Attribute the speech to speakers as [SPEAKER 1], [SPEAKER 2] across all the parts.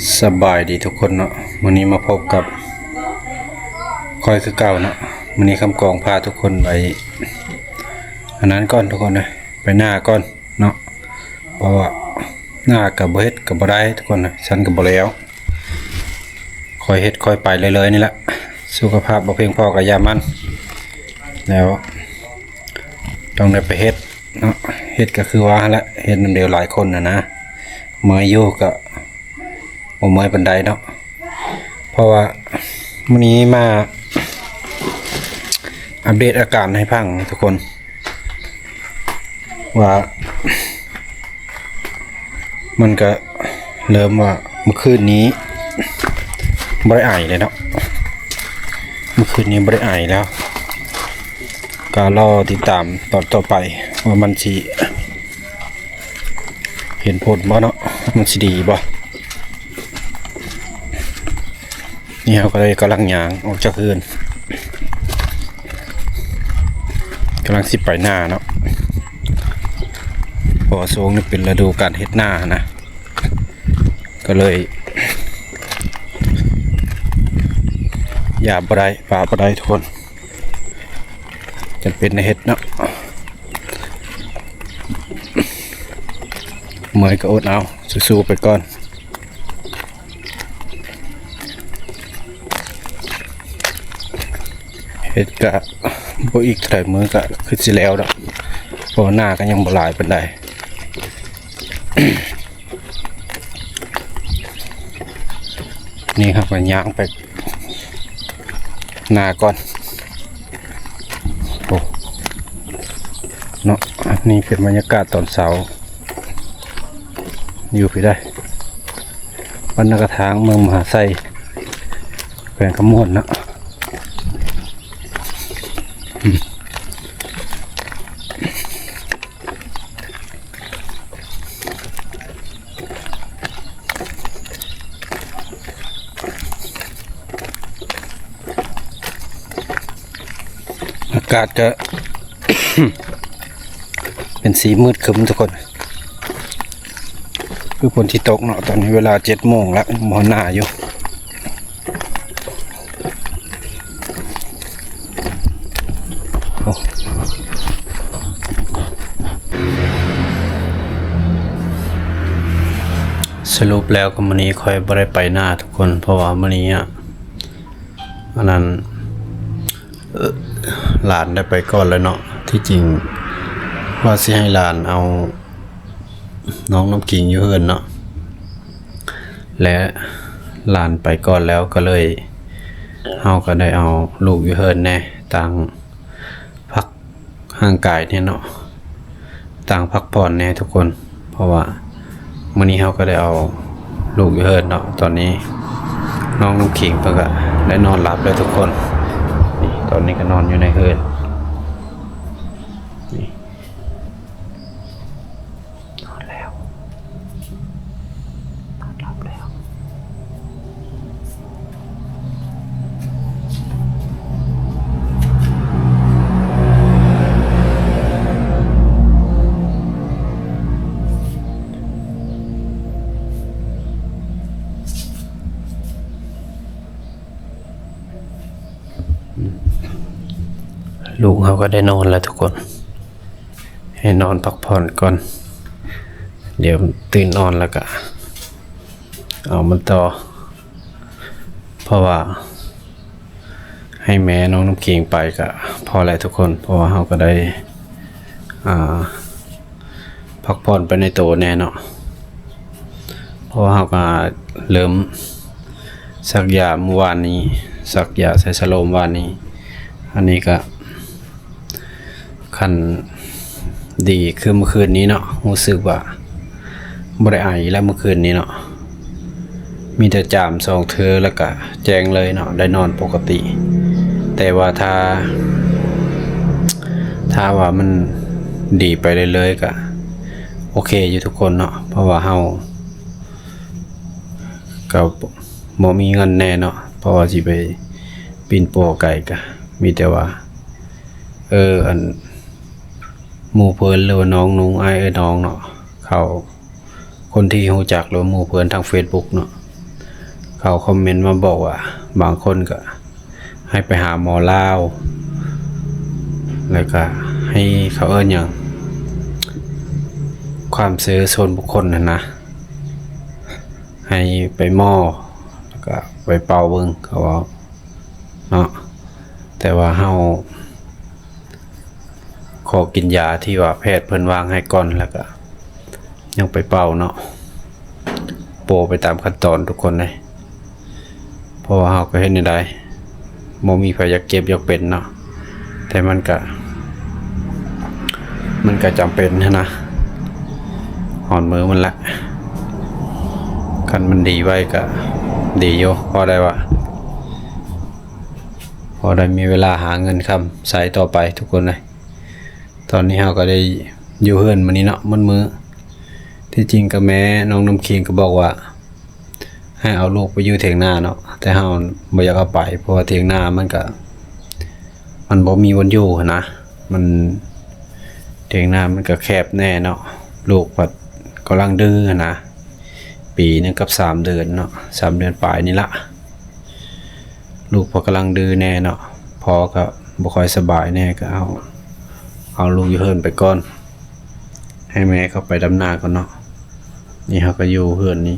[SPEAKER 1] สบายดีทุกคนเนาะวันนี้มาพบกับคอยคือเก่าเนาะวันนี้คำกองพาทุกคนไปอันนั้นก่อนทุกคนนะไปหน้าก่อนเนาะเพราะว่าหน้ากับเฮ็ดกับบ่ได้ทุกคนนะฉันกับบ่แล้วคอยเฮ็ดคอยไปเลยนี่แหละสุขภาพบ่เพียงพอกับยามันแล้วต้องได้ไปเฮ็ดเนาะเฮ็ดก็คือว่าละเฮ็ดนำเดียวหลายคนนะเมื่อยอยู่ก็บ่เมื่อยปานใดเนาะเพราะว่ามื้อนี้มาอัปเดตอาการให้ฟังทุกคนว่ามันก็เริ่มว่าเมื่อคืนนี้บ่ได้ไอเลยเนาะเมื่อคืนนี้บ่ได้ไอแล้วก็รอติดตามตอนต่อไปว่ามันสิเห็นผลบ่เนาะมันสิดีบ่นี่เขาก็เลยกำลังย่างออกจากเฮือนกำลังสิไปหน้าเนาะพอช่วงนี้เป็นฤดูการเฮ็ดหน้านะก็เลยอย่าบ่ได้ป่าบ่ได้ทุกคนจะเป็นในเฮ็ดเนาะเมื่อยก็อดเอาสู้ๆไปก่อนเฮ็ดกะบ่อีกหลายมื้อก็คือสิแล้วดอกเพราะหน้าก็ยังบ่หลายปานใด นี่ครับก็ย่างไปหน้าก่อนโอ้เนาะนี่เป็นบรรยากาศตอนเช้าอยู่พี่ได้บรรณากระถางเมืองมหาไซแขวงขมวนเนาะอากาศจะ เป็นสีมืดครึ้มทุกคนคือฝนที่ตกเนาะตอนนี้เวลา7 โมงแล้วมองหน้าอยู่สรุปแล้วก็มื้อนี้ค่อยบ่ได้ไปหน้าทุกคนเพราะว่ามื้อนี้อันนั้นหลานได้ไปก่อนแล้วเนาะที่จริงว่าสิให้หลานเอาน้องน้ำกิ่งอยู่เฮือนเนาะและหลานไปก่อนแล้วก็เลยเฮาก็ได้เอาลูกอยู่เฮือนแน่ต่างพักห่างกายเนี่ยเนาะต่างพักผ่อนแน่ทุกคนเพราะว่ามื้อนี้เฮาก็ได้เอาลูกอยู่เฮือนเนาะตอนนี้น้องน้ำขิงเพิ่นก็ได้นอนหลับแล้วทุกคนนี่ตอนนี้ก็นอนอยู่ในเฮือนนี่นอนแล้วนอนหลับแล้วลูกเขาก็ได้นอนแล้วทุกคนให้นอนพักผ่อนก่อนเดี๋ยวตื่นนอนแล้วก็เอามันต่อเพราะว่าให้แม่น้องน้ำขิงไปก็พอแล้วทุกคนเพราะว่าเขาก็ได้พักผ่อนไปในตัวแน่เนาะเพราะว่าเขาก็เริ่มสักยาเมื่อวานนี้สักยาใส่สโลมวันนี้อันนี้ก็คันดีคือเมื่อคืนนี้เนาะรู้สึกว่าบ่ได้ไอแล้วเมื่อคืนนี้เนาะมีแต่จาม2 เทื่อแล้วก็แจ้งเลยเนาะได้นอนปกติแต่ว่าถ้าว่ามันดีไปเลยๆก็โอเคอยู่ทุกคนเนาะเพราะว่าเฮาก็บ่มีเงินแน่เนาะเพราะว่าสิไปปีนโปไก่ก็มีแต่ว่าอันหมู่เพิ่นหรือว่าน้องนุงอ้ายน้องเนาะเขาคนที่รู้จักหรือหมู่เพิ่นทาง Facebook เนาะ เขาคอมเมนต์มาบอกว่าบางคนก็ให้ไปหาหมอลาวแล้วก็ให้เขาเอิ้นหยังความเชื่อส่วนบุคคลนะให้ไปหม้อแล้วก็ไปเป่าเบิ่งเขาว่าเนาะแต่ว่าเฮาขอกินยาที่ว่าแพทย์เพิ่นวางให้ก่อนแล้วก็ยังไปเป่าเนาะโปรไปตามขั้นตอนทุกคนเลยเพราะว่าเฮาก็เห็นได้บ่มีไผอยากเก็บอยากเป็นเนาะแต่มันก็จำเป็นนะหอนมือมันละคันมันดีไว้ก็ดีอยู่พอได้มีเวลาหาเงินคำใช้ต่อไปทุกคนเลยตอนนี้เฮาก็ได้อยู่เฮือนมื้อนี้เนาะมื้อที่จริงก็แม่น้องน้ำคิงก็บอกว่าให้เอาลูกไปอยู่เถียงนาเนาะแต่เฮาบ่อยากเอาไปเพราะว่าเถียงนามันบ่มีวันอยู่นะมันเถียงนามันก็แคบแน่เนาะลูกก็กำลังดื้อนะปีนึงกับ3เดือนเนาะ3เดือนปลายนี่ละลูกพอกำลังดื้อแน่เนาะพอก็บ่ค่อยสบายแน่ก็เอาลูกอยู่เฮือนไปก่อนให้แม่เข้าไปดำนาก่อนเนาะนี่เขาก็อยู่เฮือนนี้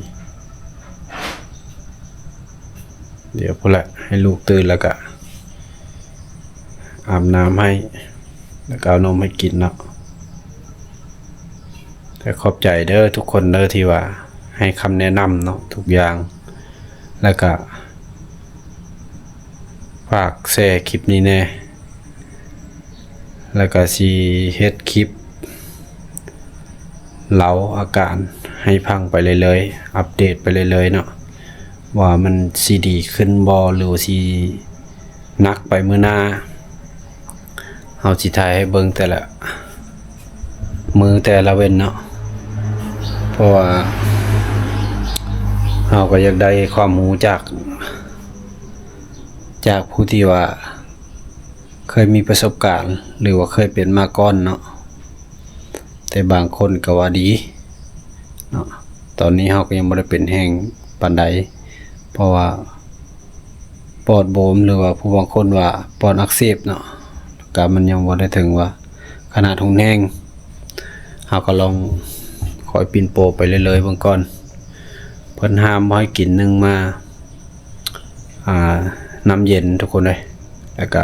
[SPEAKER 1] เดี๋ยวพอละให้ลูกตื่นแล้วก็อาบน้ำให้แล้วก็เอานมให้กินเนาะแต่ขอบใจเด้อทุกคนเด้อที่ว่าให้คำแนะนำเนาะทุกอย่างแล้วก็ฝากแชร์คลิปนี้แน่แล้วก็สิเฮ็ดคลิปเล่าอาการให้พังไปเลยๆอัปเดตไปเลยๆเนาะว่ามันสิดีขึ้นบ่หรือสิหนักไปมื้อหน้าเฮาสิถ่ายให้เบิ่งแต่ละมื้อแต่ละเว้นเนาะเพราะว่าเฮาก็อยากได้ความรู้จากผู้ที่ว่าเคยมีประสบการณ์หรือว่าเคยเป็นมาก่อนเนาะแต่บางคนก็ว่าดีเนาะตอนนี้เฮาก็ยังบ่ได้เป็นแห้งปานใดเพราะว่าปอดโบมหรือว่าผู้บางคนว่าปอดอักเสบเนาะก็มันยังบ่ได้ถึงว่าขนาดหุงแห้งเฮาก็ลองคอยปีนโปไปเรื่อยๆเบิ่งก่อนเพิ่นห้ามบ่ให้กินนึงมาน้ำเย็นทุกคนเลยแล้วก็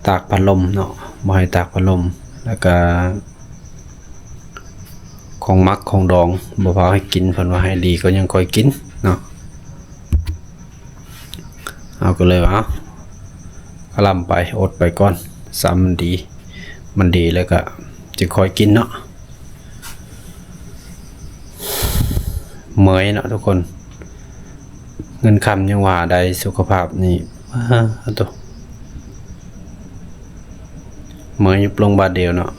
[SPEAKER 1] ตากพัดลมเนาะบ่ให้ตากพัดลมแล้วก็ของมักของดองบ่พาให้กินเพิ่นว่าให้ดีก็ยังค่อยกินเนาะเอาก็เลยว่าเอาลำไปอดไปก่อนซ้ำมันดีแล้วก็จะค่อยกินเนาะเมื่อยเนาะทุกคนเงินคำยังว่าได้สุขภาพนี่ตัวเมื่อยยุบลงบาดเดียวเนาะ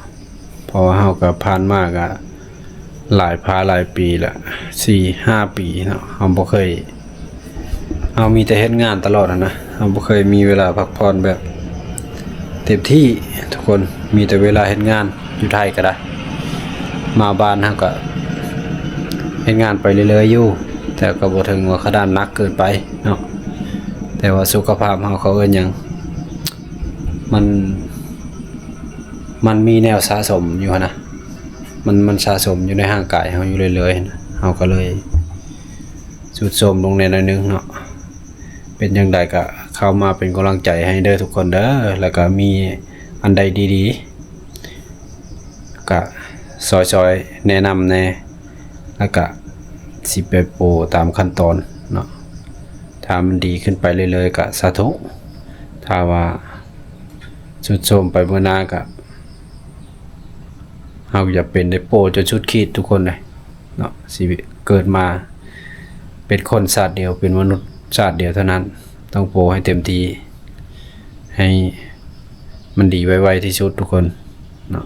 [SPEAKER 1] เพราะว่าเฮาก็ผ่านมากอะหลายปีละ 4-5 ปีเนาะเฮาบ่เคยมีแต่เฮ็ดงานตลอดนะเฮาบ่เคยมีเวลาพักผ่อนแบบเต็มที่ทุกคนมีแต่เวลาเฮ็ดงานอยู่ไทยก็ได้มาบ้านเฮาก็เฮ็ดงานไปเรื่อยๆอยู่แต่ก็บ่ถึงว่าขนาดหนักเกินไปเนาะแต่ว่าสุขภาพเฮาเขาเอิ้นหยังมันมีแนวสะสมอยู่นะมันสะสมอยู่ในร่างกายเฮาอยู่เรื่อยๆนะเฮาก็เลยสุดโทรมลงในหน่อยนึงเนาะเป็นจังไดก็เข้ามาเป็นกำลังใจให้เด้อทุกคนเด้อแล้วก็มีอันใดดีๆก็ซอยๆแนะนำแน่แล้วก็สิไปโปรตามขั้นตอนเนาะถ้ามันดีขึ้นไปเรื่อยๆก็สาธุถ้าว่าสุดโทรมไปเมื่อหน้าก็เฮาอย่าเป็นได้โปรจนชุดขีดทุกคนเลยเนาะชีวิตเกิดมาเป็นคนชาติเดียวเป็นมนุษย์ชาติเดียวเท่านั้นต้องโปรให้เต็มที่ให้มันดีไวๆที่สุดทุกคนเนาะ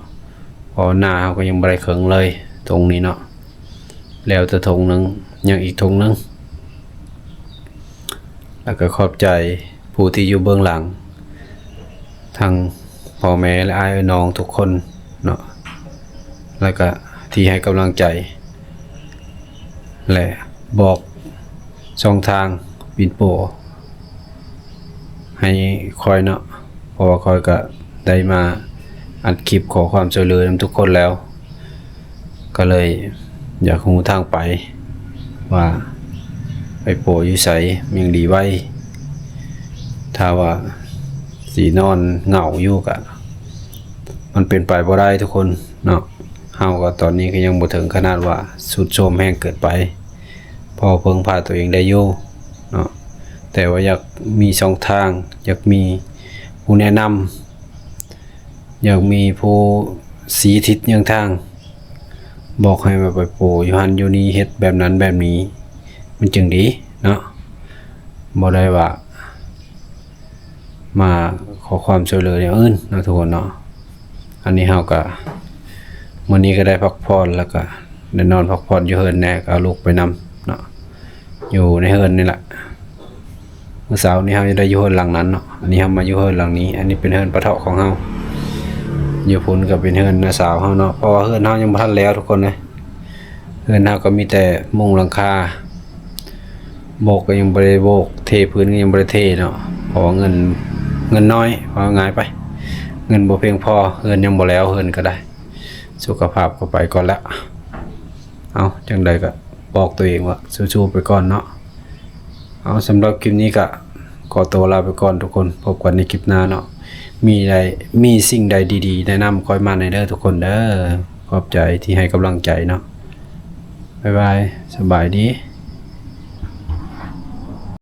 [SPEAKER 1] พอหน้าเฮาก็ยังบ่ได้เคิงเลยตรงนี้เนาะแล้วแต่ทงนึงยังอีกทงนึงแล้วก็ขอบใจผู้ที่อยู่เบื้องหลังทั้งพ่อแม่และอ้ายน้องทุกคนเนาะแล้วก็ที่ให้กำลังใจและบอกช่องทาง ปินโปให้คอยเนาะเพราะว่าคอยก็ได้มาอัดคลิปขอความช่วยเหลือนำทุกคนแล้ว ก็เลยอยากรู้ทางไปว่าไปโปอยู่ไสยังดีไว้ถ้าว่าสีนอนเหงาอยู่กะมันเป็นไปบ่ได้ทุกคนเนาะเฮาก็ตอนนี้ก็ยังบ่ถึงขนาดว่าสุดโทรมแห้งเกิดไปพอเพิ่งพาตัวเองได้อยู่เนาะแต่ว่าอยากมีช่องทางอยากมีผู้แนะนำอยากมีผู้สีทิศยังทางบอกให้มาไปโปอยู่หันอยู่นี่เฮ็ดแบบนั้นแบบนี้มันจึงดีเนาะบ่ได้ว่ามาขอความช่วยเหลืออย่างอื่นเนาะทุกคนเนาะอันนี้เฮาก็มื้อนี้ก็ได้พักผ่อนแล้วก็ได้นอนพักผ่อนอยู่เฮินแน่ก็เอาลูกไปนำเนาะอยู่ในเฮินนี่แหละเมื่อเช้านี้เฮาจะได้อยู่เฮินหลังนั้นเนาะอันนี้เฮามาอยู่เฮินหลังนี้อันนี้เป็นเฮินปะเถาะของเฮาอยู่พุ่นก็เป็นเฮินน้าสาวเฮาเนาะเพราะว่าเฮินเฮายังบ่ทันแล้วทุกคนเลยเฮินเฮาก็มีแต่มุงหลังคาโบกก็ยังบ่ได้โบกเทพื้นก็ยังบ่ได้เทเนาะเพราะว่าเงินน้อยว่าง่ายไปเงินบ่เพียงพอเฮินยังบ่แล้วเฮินก็ได้สุขภาพก็ไปก่อนแล้วเอาจังใดก็บอกตัวเองว่าสู้ๆไปก่อนเนาะเอาสำหรับคลิปนี้ก็ขอตัวลาไปก่อนทุกคนพบกันในคลิปหน้าเนาะมีสิ่งใดดีๆแนะนำคอยมาในเด้อทุกคนเด้อขอบใจที่ให้กำลังใจเนาะบ๊ายบายสบายดี